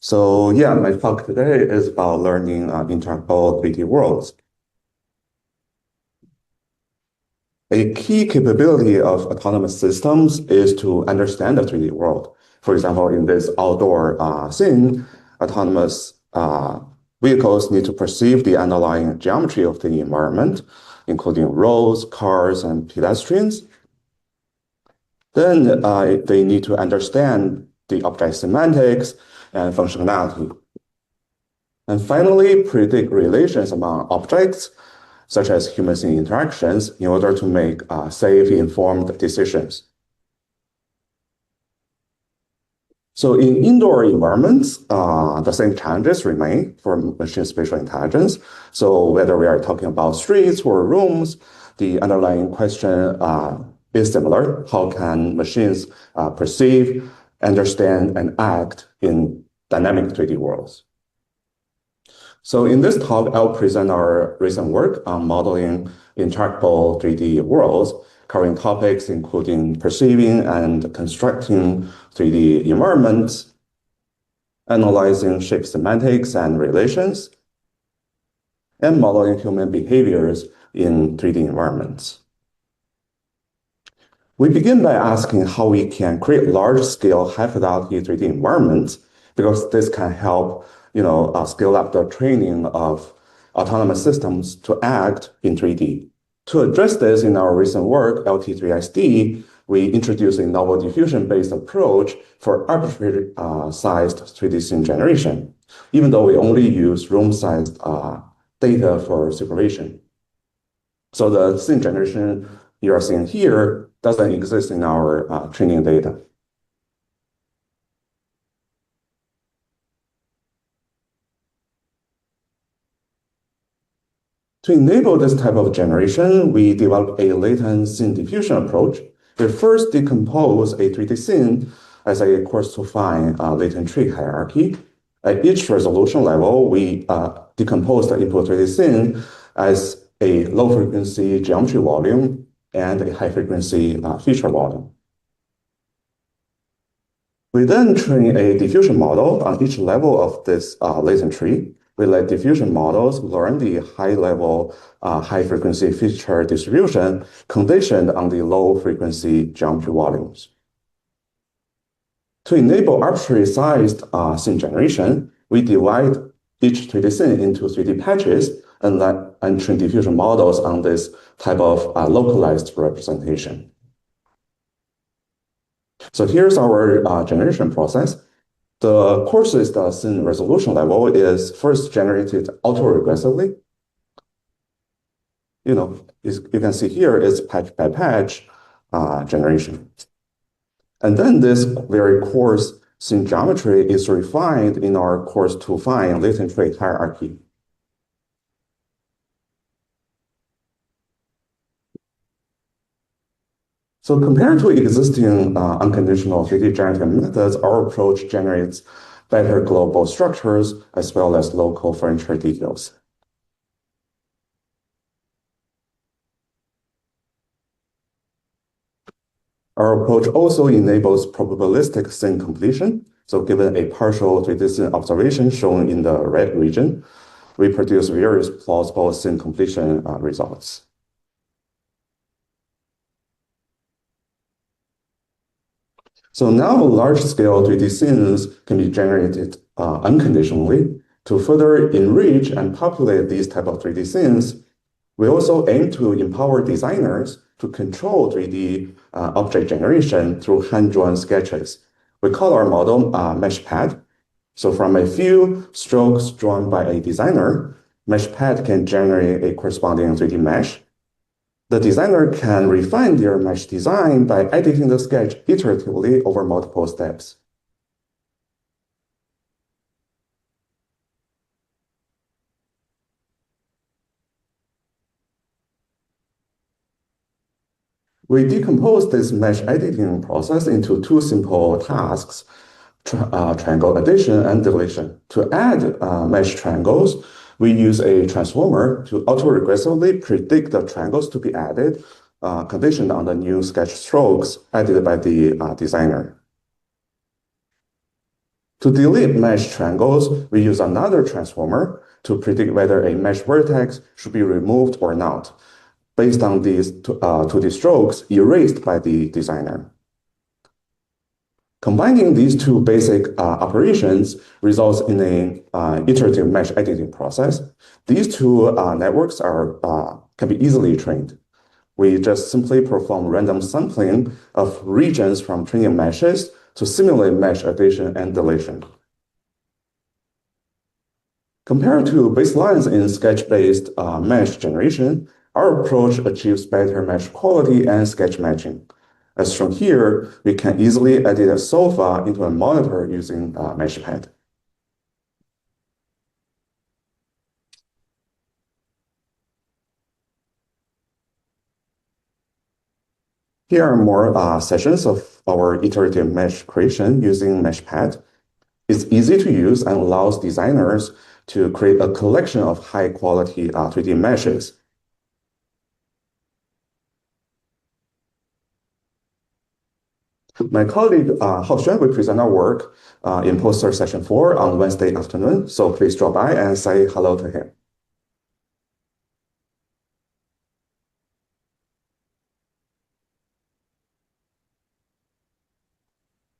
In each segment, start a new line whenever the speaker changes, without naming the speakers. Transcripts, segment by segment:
So yeah, my talk today is about learning interactable 3D worlds. A key capability of autonomous systems is to understand the 3D world. For example, in this outdoor scene, autonomous vehicles need to perceive the underlying geometry of the environment, including roads, cars, and pedestrians. Then they need to understand the object semantics and functionality. And finally, predict relations among objects, such as human-machine interactions, in order to make safe, informed decisions. So in indoor environments, the same challenges remain for machine spatial intelligence. So whether we are talking about streets or rooms, the underlying question is similar. How can machines perceive, understand, and act in dynamic 3D worlds? So in this talk, I'll present our recent work on modeling interactable 3D worlds, covering topics including perceiving and constructing 3D environments, analyzing shape semantics and relations, and modeling human behaviors in 3D environments. We begin by asking how we can create large-scale, high-fidelity 3D environments, because this can help scale up the training of autonomous systems to act in 3D. To address this, in our recent work, LT3SD, we introduced a novel diffusion-based approach for arbitrary-sized 3D scene generation, even though we only use room-sized data for supervision. So the scene generation you are seeing here doesn't exist in our training data. To enable this type of generation, we developed a latent scene diffusion approach. We first decompose a 3D scene as a coarse-to-fine latent tree hierarchy. At each resolution level, we decompose the input 3D scene as a low-frequency geometry volume and a high-frequency feature volume. We then train a diffusion model on each level of this latent tree. We let diffusion models learn the high-level, high-frequency feature distribution conditioned on the low-frequency geometry volumes. To enable arbitrary-sized scene generation, we divide each 3D scene into 3D patches and train diffusion models on this type of localized representation. So here's our generation process. The coarsest scene resolution level is first generated autoregressively. You can see here is patch by patch generation. And then this very coarse scene geometry is refined in our coarse-to-fine latent tree hierarchy. So compared to existing unconditional 3D generative methods, our approach generates better global structures as well as local furniture details. Our approach also enables probabilistic scene completion. So given a partial 3D scene observation shown in the red region, we produce various plausible scene completion results. So now large-scale 3D scenes can be generated unconditionally. To further enrich and populate these type of 3D scenes, we also aim to empower designers to control 3D object generation through hand-drawn sketches. We call our model MeshPad. So from a few strokes drawn by a designer, MeshPad can generate a corresponding 3D mesh. The designer can refine their mesh design by editing the sketch iteratively over multiple steps. We decompose this mesh editing process into two simple tasks, triangle addition and deletion. To add mesh triangles, we use a transformer to autoregressively predict the triangles to be added, conditioned on the new sketch strokes added by the designer. To delete mesh triangles, we use another transformer to predict whether a mesh vertex should be removed or not, based on these 2D strokes erased by the designer. Combining these two basic operations results in an iterative mesh editing process. These two networks can be easily trained. We just simply perform random sampling of regions from training meshes to simulate mesh addition and deletion. Compared to baselines in sketch-based mesh generation, our approach achieves better mesh quality and sketch matching. As shown here, we can easily edit a sofa into a monitor using MeshPad. Here are more sessions of our iterative mesh creation using MeshPad. It's easy to use and allows designers to create a collection of high-quality 3D meshes. My colleague Hao Xuan will present our work in poster session 4 on Wednesday afternoon, so please drop by and say hello to him.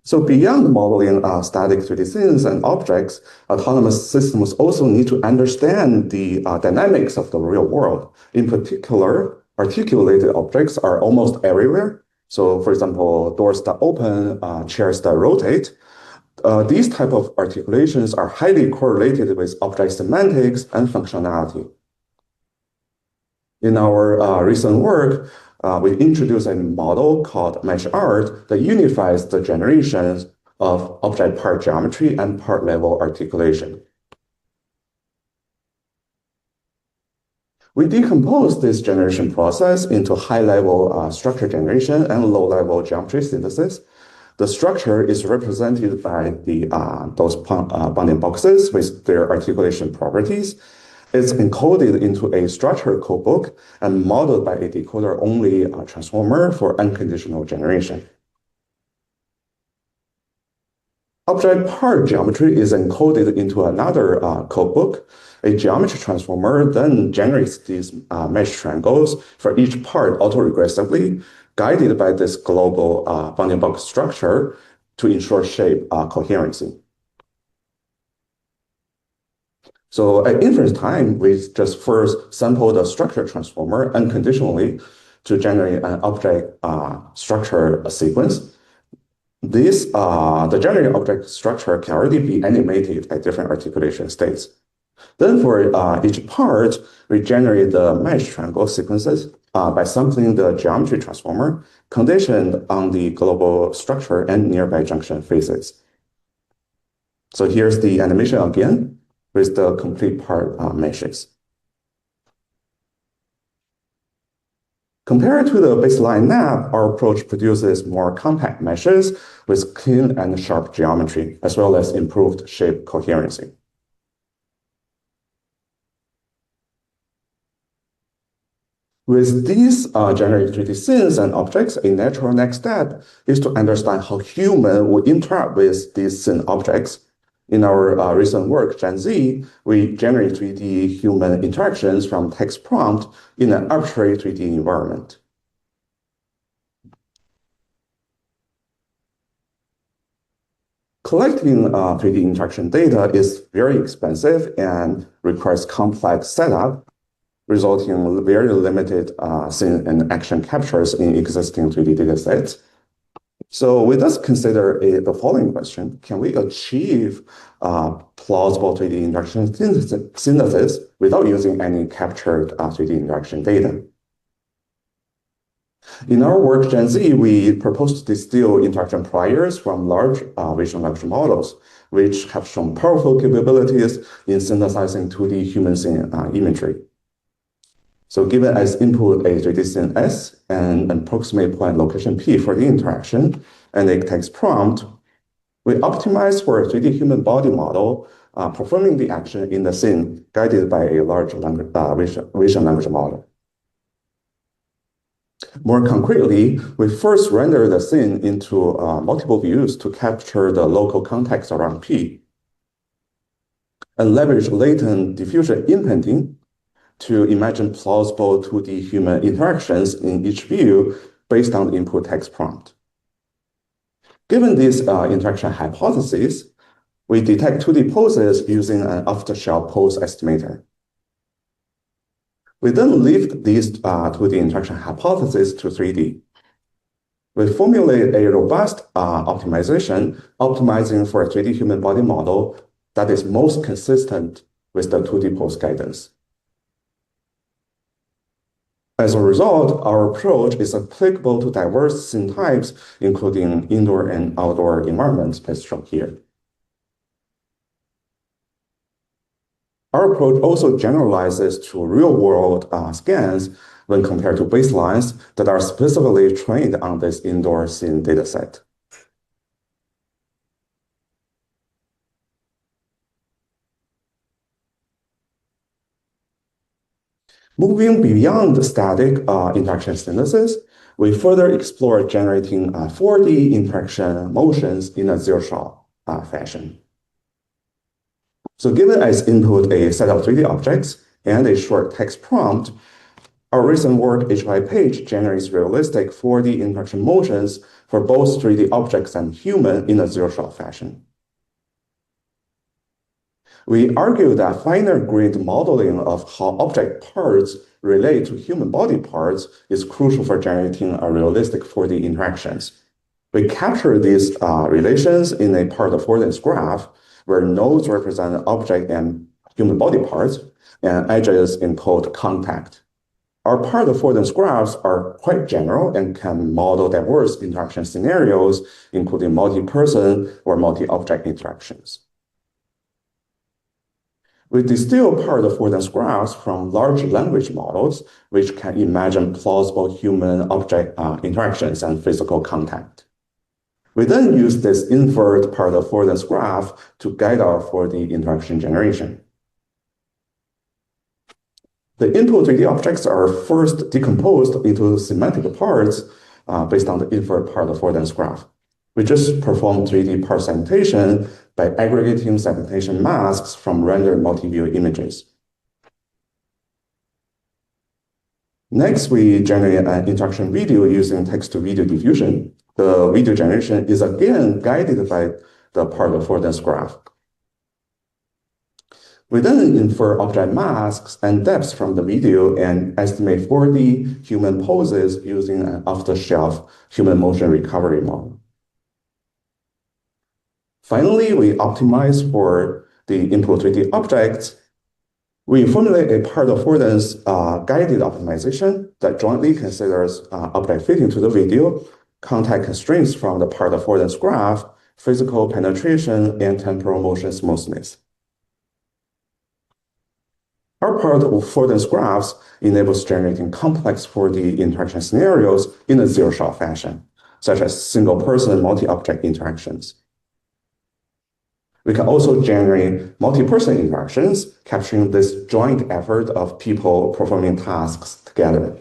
So beyond modeling static 3D scenes and objects, autonomous systems also need to understand the dynamics of the real world. In particular, articulated objects are almost everywhere. So for example, doors that open, chairs that rotate. These type of articulations are highly correlated with object semantics and functionality. In our recent work, we introduced a model called MeshArt that unifies the generations of object part geometry and part level articulation. We decompose this generation process into high-level structure generation and low-level geometry synthesis. The structure is represented by those bounding boxes with their articulation properties. It's encoded into a structured codebook and modeled by a decoder-only transformer for unconditional generation. Object part geometry is encoded into another codebook. A geometry transformer then generates these mesh triangles for each part autoregressively, guided by this global bounding box structure to ensure shape coherency. So at inference time, we just first sample the structure transformer unconditionally to generate an object structure sequence. The generated object structure can already be animated at different articulation states. Then for each part, we generate the mesh triangle sequences by sampling the geometry transformer conditioned on the global structure and nearby junction faces. So here's the animation again with the complete part meshes. Compared to the baseline map, our approach produces more compact meshes with clean and sharp geometry, as well as improved shape coherency. With these generated 3D scenes and objects, a natural next step is to understand how human would interact with these scene objects. In our recent work, GenZI, we generate 3D human interactions from text prompt in an arbitrary 3D environment. Collecting 3D interaction data is very expensive and requires complex setup, resulting in very limited scene and action captures in existing 3D datasets. So we thus consider the following question: can we achieve plausible 3D interaction synthesis without using any captured 3D interaction data? In our work, GenZI, we propose to distill interaction priors from large vision language models, which have shown powerful capabilities in synthesizing 2D human scene imagery. So given as input a 3D scene S and an approximate point location P for the interaction and a text prompt, we optimize for a 3D human body model performing the action in the scene guided by a large vision language model. More concretely, we first render the scene into multiple views to capture the local context around P, and leverage latent diffusion inpainting to imagine plausible 2D human interactions in each view based on the input text prompt. Given these interaction hypotheses, we detect 2D poses using an off-the-shelf pose estimator. We then lift these 2D interaction hypotheses to 3D. We formulate a robust optimization, optimizing for a 3D human body model that is most consistent with the 2D pose guidance. As a result, our approach is applicable to diverse scene types, including indoor and outdoor environments, as shown here. Our approach also generalizes to real-world scans when compared to baselines that are specifically trained on this indoor scene dataset. Moving beyond static interaction synthesis, we further explore generating 4D interaction motions in a zero-shot fashion. So given as input a set of 3D objects and a short text prompt, our recent work, HOI-PAGE, generates realistic 4D interaction motions for both 3D objects and human in a zero-shot fashion. We argue that finer grained modeling of how object parts relate to human body parts is crucial for generating a realistic 4D interactions. We capture these relations in a part affordance graph where nodes represent object and human body parts and edges encode contact. Our part affordance graphs are quite general and can model diverse interaction scenarios, including multi-person or multi-object interactions. We distill part affordance graphs from large language models, which can imagine plausible human-object interactions and physical contact. We then use this inferred part affordance graph to guide our 4D interaction generation. The input 3D objects are first decomposed into semantic parts based on the inferred part affordance graph. We just perform 3D part segmentation by aggregating segmentation masks from rendered multi-view images. Next, we generate an interaction video using text-to-video diffusion. The video generation is again guided by the part affordance graph. We then infer object masks and depths from the video and estimate 4D human poses using an off-the-shelf human motion recovery model. Finally, we optimize for the input 3D objects. We formulate a part affordance guided optimization that jointly considers object fitting to the video, contact constraints from the part affordance graph, physical penetration, and temporal motion smoothness. Our part affordance graphs enables generating complex 4D interaction scenarios in a zero-shot fashion, such as single-person multi-object interactions. We can also generate multi-person interactions, capturing this joint effort of people performing tasks together.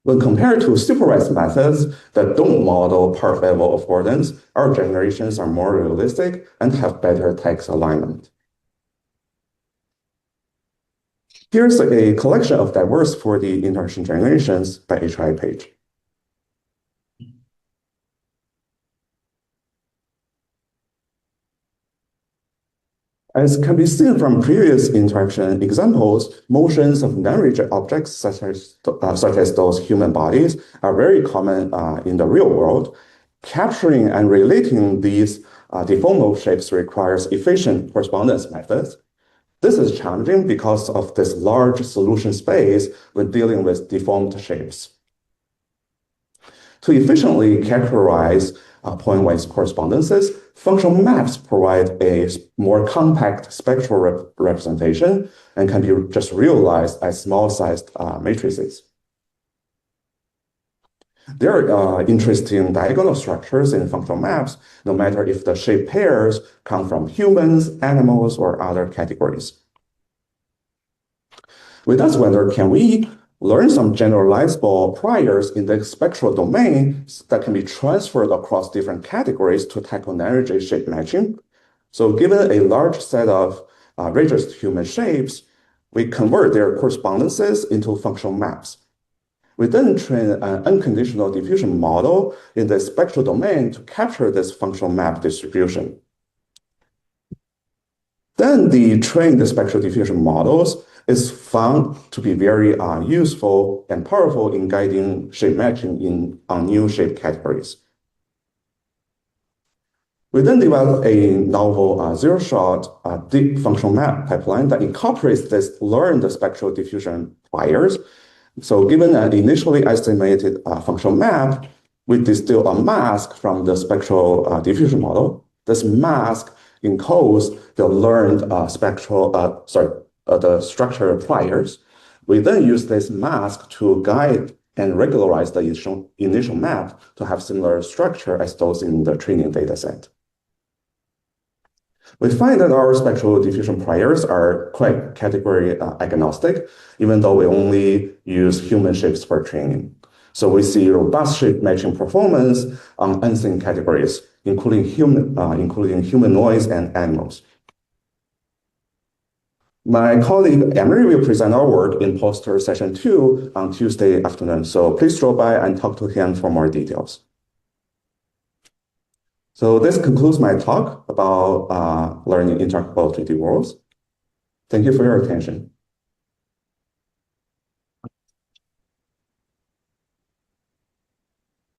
When compared to supervised methods that don't model part-level affordance, our generations are more realistic and have better text alignment. Here's a collection of diverse 4D interaction generations by HOI-PAGE. As can be seen from previous interaction examples, motions of non-rigid objects, such as those human bodies, are very common in the real world. Capturing and relating these deformable shapes requires efficient correspondence methods. This is challenging because of this large solution space when dealing with deformed shapes. To efficiently characterize point-wise correspondences, functional maps provide a more compact spectral representation and can be just realized as small-sized matrices. There are interesting diagonal structures in functional maps, no matter if the shape pairs come from humans, animals, or other categories. We thus wonder, can we learn some generalizable priors in the spectral domain that can be transferred across different categories to tackle energy shape matching. So given a large set of registered human shapes, we convert their correspondences into functional maps. We then train an unconditional diffusion model in the spectral domain to capture this functional map distribution. Then the trained spectral diffusion models is found to be very useful and powerful in guiding shape matching on new shape categories. We then developed a novel zero-shot deep functional map pipeline that incorporates this learned spectral diffusion priors. So given an initially estimated functional map, we distill a mask from the spectral diffusion model. This mask encodes the learned the structure priors. We then use this mask to guide and regularize the initial map to have similar structure as those in the training dataset. We find that our spectral diffusion priors are quite category agnostic, even though we only use human shapes for training. So we see robust shape matching performance on unseen categories, including humanoids and animals. My colleague Emery will present our work in poster session 2 on Tuesday afternoon. So please drop by and talk to him for more details. So this concludes my talk about learning interactable 3D worlds. Thank you for your attention.